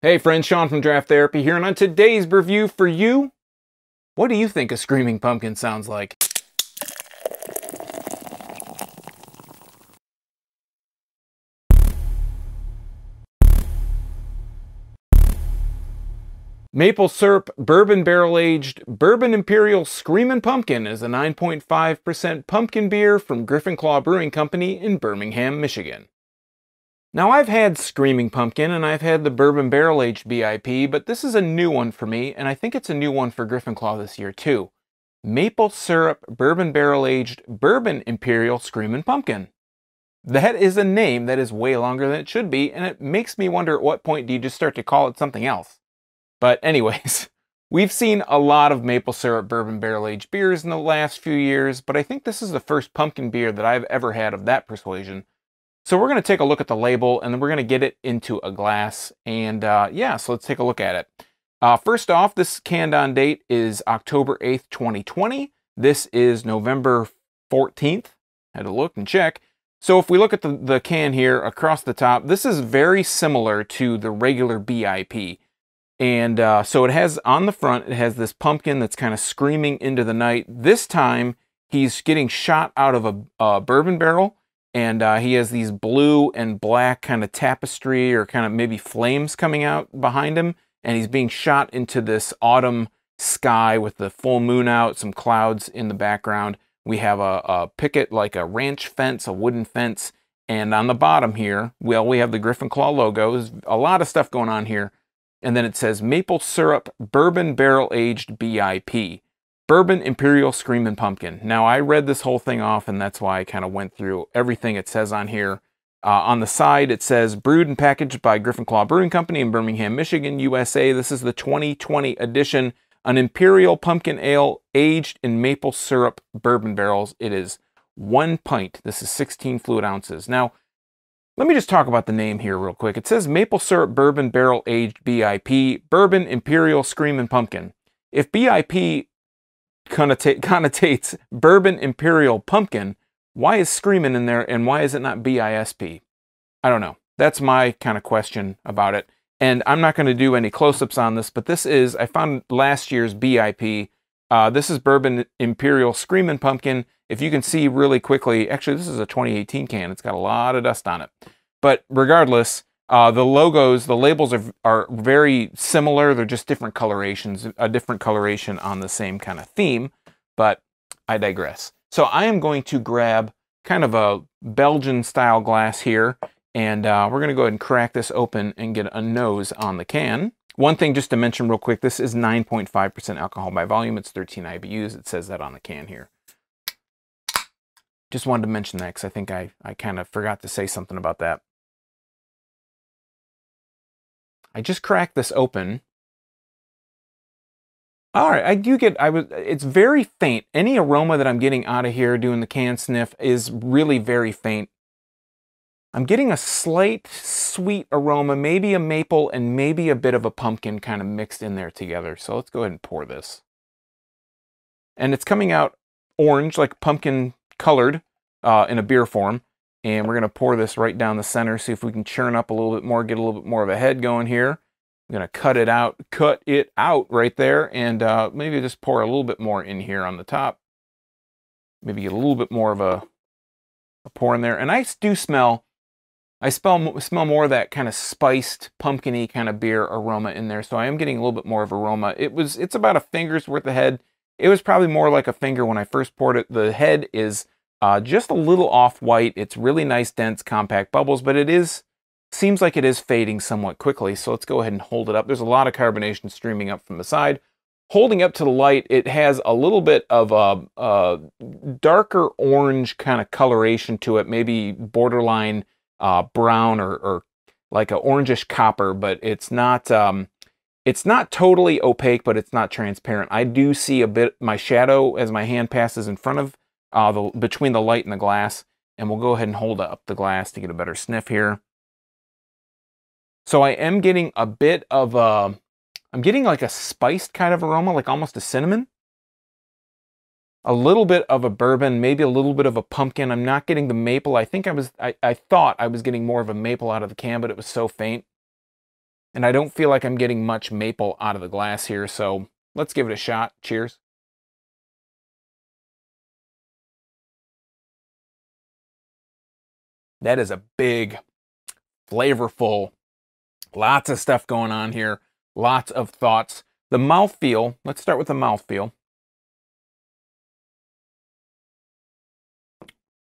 Hey friends, Sean from Draft Therapy here, and on today's review for you, what do you think a screaming pumpkin sounds like? Maple Syrup Bourbon Barrel Aged Bourbon Imperial Screamin Pumpkin is a 9.5% pumpkin beer from Griffin Claw Brewing Company in Birmingham, Michigan. Now, I've had Screaming Pumpkin and I've had the Bourbon Barrel Aged BIP, but this is a new one for me, and I think it's a new one for Griffin Claw this year too. Maple Syrup Bourbon Barrel Aged Bourbon Imperial Screamin Pumpkin. That is a name that is way longer than it should be, and it makes me wonder at what point do you just start to call it something else. But anyways, we've seen a lot of maple syrup bourbon barrel aged beers in the last few years, but I think this is the first pumpkin beer that I've ever had of that persuasion. So we're going to take a look at the label, and then we're going to get it into a glass, and yeah, so let's take a look at it. First off, this canned on date is October 8th, 2020. This is November 14th. Had to look and check. So if we look at the can here across the top, this is very similar to the regular BIP. And so it has, on the front, it has this pumpkin that's kind of screaming into the night. This time, he's getting shot out of a bourbon barrel, and he has these blue and black kind of tapestry or kind of maybe flames coming out behind him, and he's being shot into this autumn sky with the full moon out, some clouds in the background. We have a picket, like a ranch fence, a wooden fence, and on the bottom here, well, we have the Griffin Claw logo. There's a lot of stuff going on here. And then it says Maple Syrup Bourbon Barrel Aged BIP. Bourbon Imperial Screamin Pumpkin. Now, I read this whole thing off, and that's why I kind of went through everything it says on here. On the side, it says, brewed and packaged by Griffin Claw Brewing Company in Birmingham, Michigan, USA. This is the 2020 edition. An Imperial Pumpkin Ale aged in maple syrup bourbon barrels. It is 1 pint. This is 16 fluid ounces. Now, let me just talk about the name here real quick. It says Maple Syrup Bourbon Barrel Aged BIP, Bourbon Imperial Screamin Pumpkin. If BIP connotates Bourbon Imperial Pumpkin, why is Screamin in there and why is it not BISP? I don't know. That's my kind of question about it. And I'm not going to do any close-ups on this, but this is, I found last year's BIP. This is Bourbon Imperial Screamin Pumpkin. If you can see really quickly, actually this is a 2018 can. It's got a lot of dust on it. But regardless, the logos, the labels are very similar. They're just different colorations, a different coloration on the same kind of theme. But I digress. So I am going to grab kind of a Belgian style glass here, and we're going to go ahead and crack this open and get a nose on the can. One thing just to mention real quick, this is 9.5% alcohol by volume. It's 13 IBUs. It says that on the can here. Just wanted to mention that because I think I kind of forgot to say something about that. I just cracked this open. All right, it's very faint. Any aroma that I'm getting out of here doing the can sniff is really very faint. I'm getting a slight sweet aroma, maybe a maple and maybe a bit of a pumpkin kind of mixed in there together. So let's go ahead and pour this. And it's coming out orange, like pumpkin colored in a beer form. And we're going to pour this right down the center, see if we can churn up a little bit more, get a little bit more of a head going here. I'm going to cut it out right there, and maybe just pour a little bit more in here on the top. Maybe get a little bit more of a pour in there. And I do smell more of that kind of spiced, pumpkin-y kind of beer aroma in there. So I am getting a little bit more of aroma. It's about a finger's worth of head. It was probably more like a finger when I first poured it. The head is just a little off-white. It's really nice, dense, compact bubbles, but seems like it is fading somewhat quickly. So let's go ahead and hold it up. There's a lot of carbonation streaming up from the side. Holding up to the light, it has a little bit of a darker orange kind of coloration to it, maybe borderline brown or like an orangish copper, but it's not totally opaque, but it's not transparent. I do see a bit my shadow as my hand passes in front of between the light and the glass, and we'll go ahead and hold up the glass to get a better sniff here. So I am getting a bit of I'm getting like a spiced kind of aroma, like almost a cinnamon. A little bit of a bourbon, maybe a little bit of a pumpkin. I'm not getting the maple. I think I thought I was getting more of a maple out of the can, but it was so faint. And I don't feel like I'm getting much maple out of the glass here, so let's give it a shot. Cheers. That is a big, flavorful, lots of stuff going on here, lots of thoughts. The mouthfeel, let's start with the mouthfeel.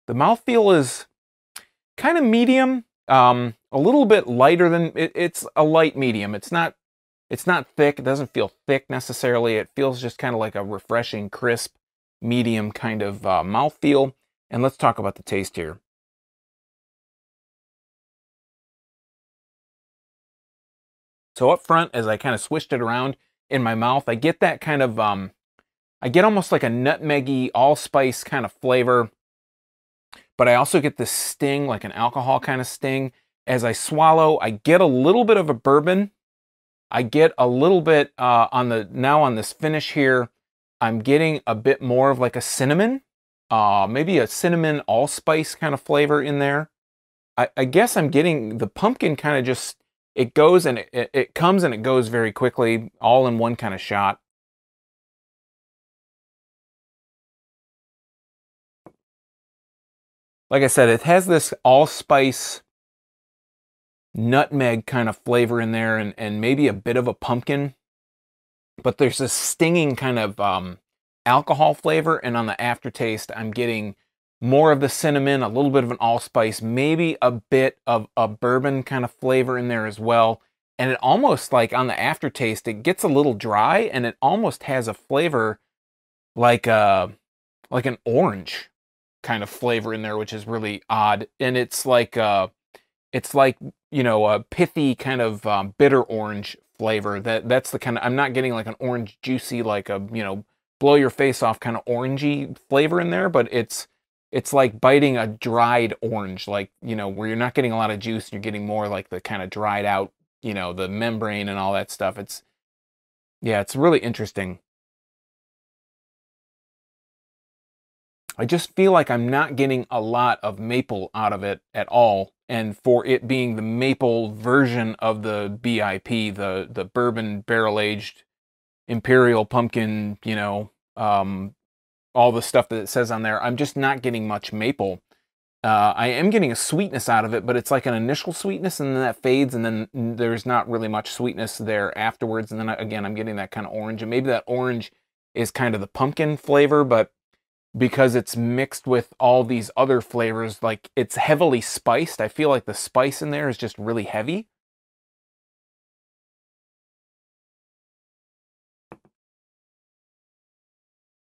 The mouthfeel is kind of medium, a little bit lighter than, it's a light medium. It's not thick, it doesn't feel thick necessarily. It feels just kind of like a refreshing, crisp, medium kind of mouthfeel. And let's talk about the taste here. So up front, as I kind of swished it around in my mouth, I get that kind of, I get almost like a nutmeggy, allspice kind of flavor, but I also get this sting, like an alcohol kind of sting. As I swallow, I get a little bit of a bourbon. I get a little bit on this finish here, I'm getting a bit more of like a cinnamon, maybe a cinnamon allspice kind of flavor in there. I guess I'm getting the pumpkin kind of just, it goes and it comes and it goes very quickly, all in one kind of shot. Like I said, it has this allspice, nutmeg kind of flavor in there, and maybe a bit of a pumpkin. But there's this stinging kind of alcohol flavor, and on the aftertaste, I'm getting more of the cinnamon, a little bit of an allspice, maybe a bit of a bourbon kind of flavor in there as well. And it almost, like on the aftertaste, it gets a little dry, and it almost has a flavor like an orange kind of flavor in there, which is really odd. And it's like you know, a pithy kind of bitter orange flavor. That's the kind of, I'm not getting like an orange juicy, like a, you know, blow your face off kind of orangey flavor in there, but it's like biting a dried orange, like, you know, where you're not getting a lot of juice, you're getting more like the kind of dried out, you know, the membrane and all that stuff. Yeah, it's really interesting. I just feel like I'm not getting a lot of maple out of it at all. And for it being the maple version of the BIP, the bourbon barrel aged imperial pumpkin, you know, all the stuff that it says on there, I'm just not getting much maple. I am getting a sweetness out of it, but it's like an initial sweetness, and then that fades, and then there's not really much sweetness there afterwards. And then again, I'm getting that kind of orange, and maybe that orange is kind of the pumpkin flavor, but because it's mixed with all these other flavors, like it's heavily spiced. I feel like the spice in there is just really heavy.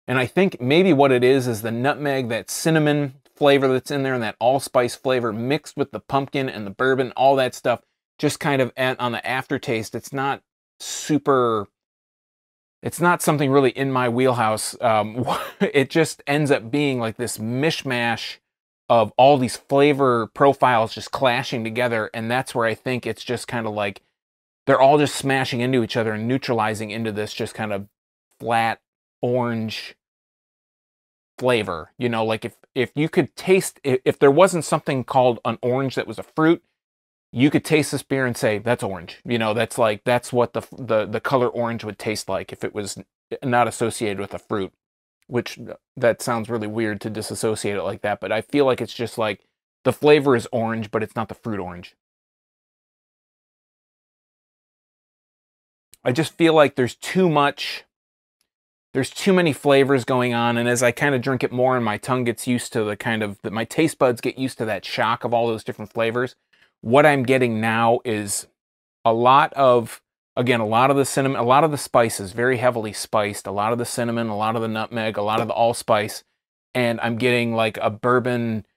And I think maybe what it is the nutmeg, that cinnamon flavor that's in there, and that allspice flavor mixed with the pumpkin and the bourbon, all that stuff, just kind of on the aftertaste. It's not super, it's not something really in my wheelhouse. It just ends up being like this mishmash of all these flavor profiles just clashing together, and that's where I think it's just kind of like they're all just smashing into each other and neutralizing into this just kind of flat orange flavor. You know, like if you could taste, if there wasn't something called an orange that was a fruit, you could taste this beer and say, that's orange. You know, that's what the color orange would taste like if it was not associated with a fruit, which that sounds really weird to disassociate it like that. But I feel like it's just like the flavor is orange, but it's not the fruit orange. I just feel like there's too many flavors going on, and as I kind of drink it more and my tongue gets used to the kind of, my taste buds get used to that shock of all those different flavors, what I'm getting now is a lot of, again, a lot of the cinnamon, a lot of the spices, very heavily spiced, a lot of the cinnamon, a lot of the nutmeg, a lot of the allspice, and I'm getting like a bourbon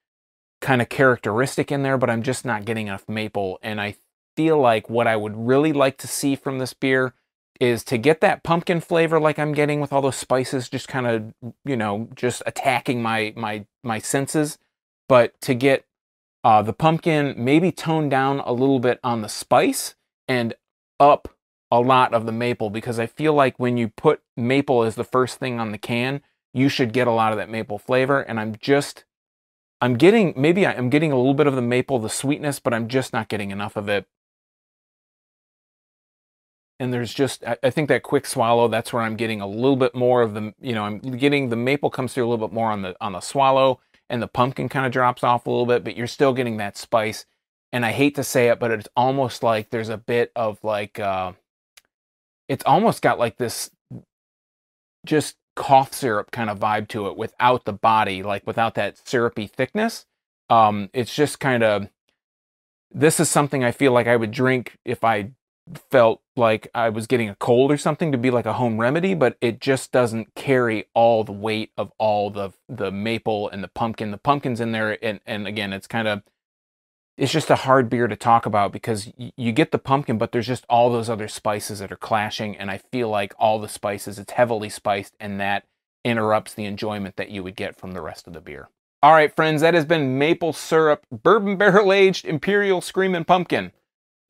kind of characteristic in there, but I'm just not getting enough maple. And I feel like what I would really like to see from this beer is to get that pumpkin flavor like I'm getting with all those spices just kind of, you know, just attacking my senses, but to get the pumpkin maybe toned down a little bit on the spice and up a lot of the maple, because I feel like when you put maple as the first thing on the can, you should get a lot of that maple flavor. And I'm getting a little bit of the maple, the sweetness, but I'm just not getting enough of it. and there's just, I think that quick swallow, that's where I'm getting a little bit more of the, you know, I'm getting the maple comes through a little bit more on the swallow, and the pumpkin kind of drops off a little bit, but you're still getting that spice. And I hate to say it, but it's almost like there's a bit of like, it's almost got like this just cough syrup kind of vibe to it without the body, like without that syrupy thickness. It's just kind of, this is something I feel like I would drink if I felt like I was getting a cold or something, to be like a home remedy, but it just doesn't carry all the weight of all the maple and the pumpkin. The pumpkin's in there, and again, it's kind of, it's just a hard beer to talk about because you get the pumpkin, but there's just all those other spices that are clashing, and I feel like all the spices, it's heavily spiced, and that interrupts the enjoyment that you would get from the rest of the beer. All right, friends, that has been Maple Syrup Bourbon Barrel Aged Imperial Screamin Pumpkin.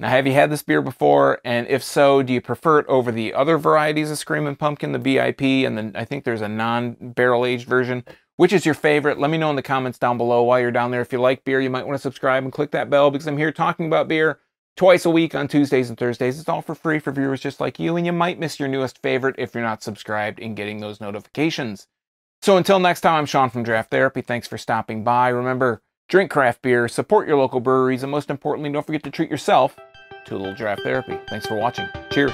Now, have you had this beer before? And if so, do you prefer it over the other varieties of Screamin Pumpkin, the BIP, and then I think there's a non-barrel aged version? Which is your favorite? Let me know in the comments down below. While you're down there, if you like beer, you might want to subscribe and click that bell, because I'm here talking about beer twice a week on Tuesdays and Thursdays. It's all for free for viewers just like you, and you might miss your newest favorite if you're not subscribed and getting those notifications. So until next time, I'm Sean from Draft Therapy. Thanks for stopping by. Remember, drink craft beer, support your local breweries, and most importantly, don't forget to treat yourself to a little draft therapy. Thanks for watching. Cheers.